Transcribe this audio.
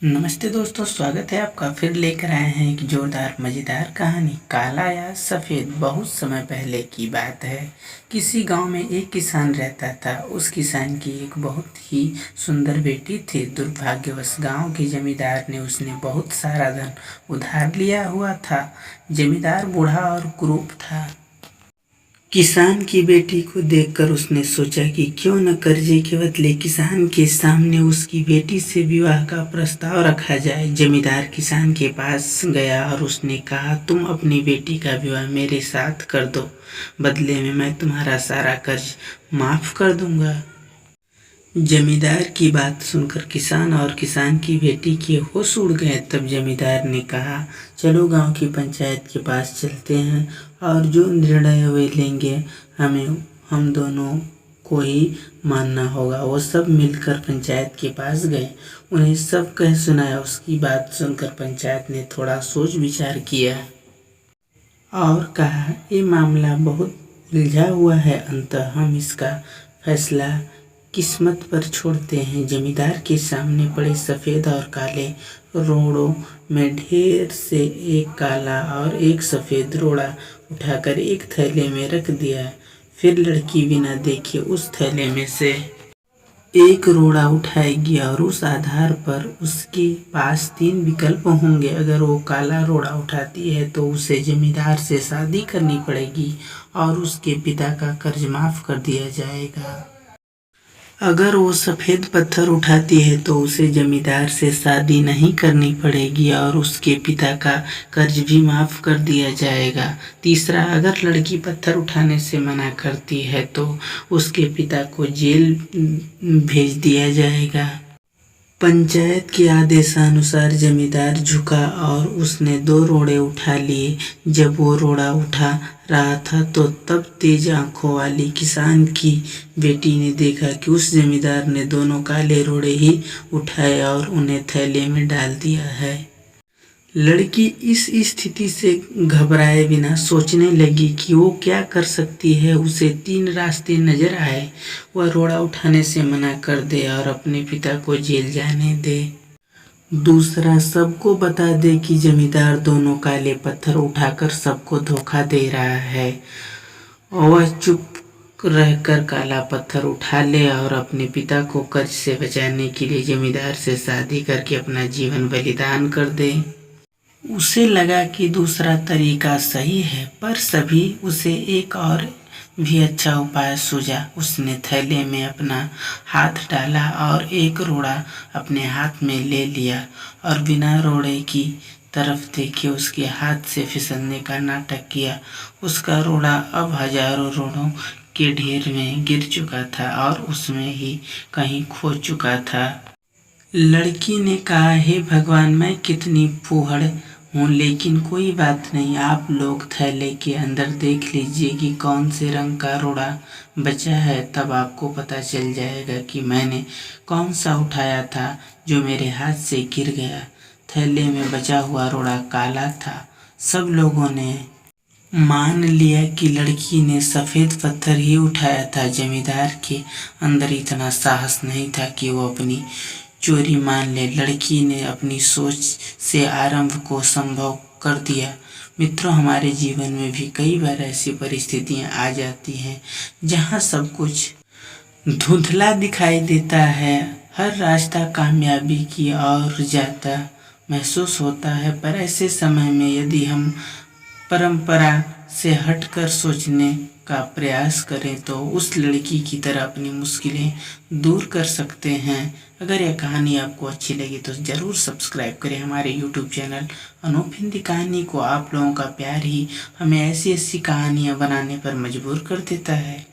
नमस्ते दोस्तों, स्वागत है आपका। फिर लेकर आए हैं एक जोरदार मज़ेदार कहानी। काला या सफ़ेद। बहुत समय पहले की बात है। किसी गांव में एक किसान रहता था। उस किसान की एक बहुत ही सुंदर बेटी थी। दुर्भाग्यवश गांव के जमींदार ने उसने बहुत सारा धन उधार लिया हुआ था। जमींदार बूढ़ा और कुरूप था। किसान की बेटी को देखकर उसने सोचा कि क्यों न कर्जे के बदले किसान के सामने उसकी बेटी से विवाह का प्रस्ताव रखा जाए। जमींदार किसान के पास गया और उसने कहा, तुम अपनी बेटी का विवाह मेरे साथ कर दो, बदले में मैं तुम्हारा सारा कर्ज माफ कर दूंगा। जमींदार की बात सुनकर किसान और किसान की बेटी के होश उड़ गए। तब जमींदार ने कहा, चलो गांव की पंचायत के पास चलते हैं और जो निर्णय वे लेंगे हम दोनों को ही मानना होगा। वो सब मिलकर पंचायत के पास गए। उन्हें सब कह सुनाया। उसकी बात सुनकर पंचायत ने थोड़ा सोच विचार किया और कहा, ये मामला बहुत उलझा हुआ है, अंततः हम इसका फैसला किस्मत पर छोड़ते हैं। जमींदार के सामने पड़े सफ़ेद और काले रोड़ों में ढेर से एक काला और एक सफ़ेद रोड़ा उठाकर एक थैले में रख दिया। फिर लड़की बिना देखे उस थैले में से एक रोड़ा उठाएगी और उस आधार पर उसके पास 3 विकल्प होंगे। अगर वो काला रोड़ा उठाती है तो उसे जमींदार से शादी करनी पड़ेगी और उसके पिता का कर्ज माफ कर दिया जाएगा। अगर वो सफ़ेद पत्थर उठाती है तो उसे जमींदार से शादी नहीं करनी पड़ेगी और उसके पिता का कर्ज भी माफ़ कर दिया जाएगा। तीसरा, अगर लड़की पत्थर उठाने से मना करती है तो उसके पिता को जेल भेज दिया जाएगा। पंचायत के आदेशानुसार जमींदार झुका और उसने 2 रोड़े उठा लिए। जब वो रोड़ा उठा रहा था तो तब तेज आंखों वाली किसान की बेटी ने देखा कि उस जमींदार ने दोनों काले रोड़े ही उठाए और उन्हें थैले में डाल दिया है। लड़की इस स्थिति से घबराए बिना सोचने लगी कि वो क्या कर सकती है। उसे 3 रास्ते नजर आए। वह रोड़ा उठाने से मना कर दे और अपने पिता को जेल जाने दे। दूसरा, सबको बता दे कि जमींदार दोनों काले पत्थर उठाकर सबको धोखा दे रहा है। वह चुप रहकर काला पत्थर उठा ले और अपने पिता को कर्ज से बचाने के लिए जमींदार से शादी करके अपना जीवन बलिदान कर दे। उसे लगा कि दूसरा तरीका सही है, पर सभी उसे एक और भी अच्छा उपाय सूझा। उसने थैले में अपना हाथ डाला और एक रोड़ा अपने हाथ में ले लिया और बिना रोड़े की तरफ देखे उसके हाथ से फिसलने का नाटक किया। उसका रोड़ा अब हजारों रोड़ों के ढेर में गिर चुका था और उसमें ही कहीं खो चुका था। लड़की ने कहा, हे भगवान, मैं कितनी फूहड़ हूँ, लेकिन कोई बात नहीं। आप लोग थैले के अंदर देख लीजिए कि कौन से रंग का रोड़ा बचा है, तब आपको पता चल जाएगा कि मैंने कौन सा उठाया था जो मेरे हाथ से गिर गया। थैले में बचा हुआ रोड़ा काला था। सब लोगों ने मान लिया कि लड़की ने सफ़ेद पत्थर ही उठाया था। जमींदार के अंदर इतना साहस नहीं था कि वो अपनी चोरी मान ले। लड़की ने अपनी सोच से आरंभ को संभव कर दिया। मित्रों, हमारे जीवन में भी कई बार ऐसी परिस्थितियां आ जाती हैं जहां सब कुछ धुंधला दिखाई देता है। हर रास्ता कामयाबी की ओर जाता महसूस होता है, पर ऐसे समय में यदि हम परंपरा से हटकर सोचने का प्रयास करें तो उस लड़की की तरह अपनी मुश्किलें दूर कर सकते हैं। अगर यह कहानी आपको अच्छी लगी तो ज़रूर सब्सक्राइब करें हमारे YouTube चैनल अनूप हिंदी कहानी को। आप लोगों का प्यार ही हमें ऐसी ऐसी कहानियाँ बनाने पर मजबूर कर देता है।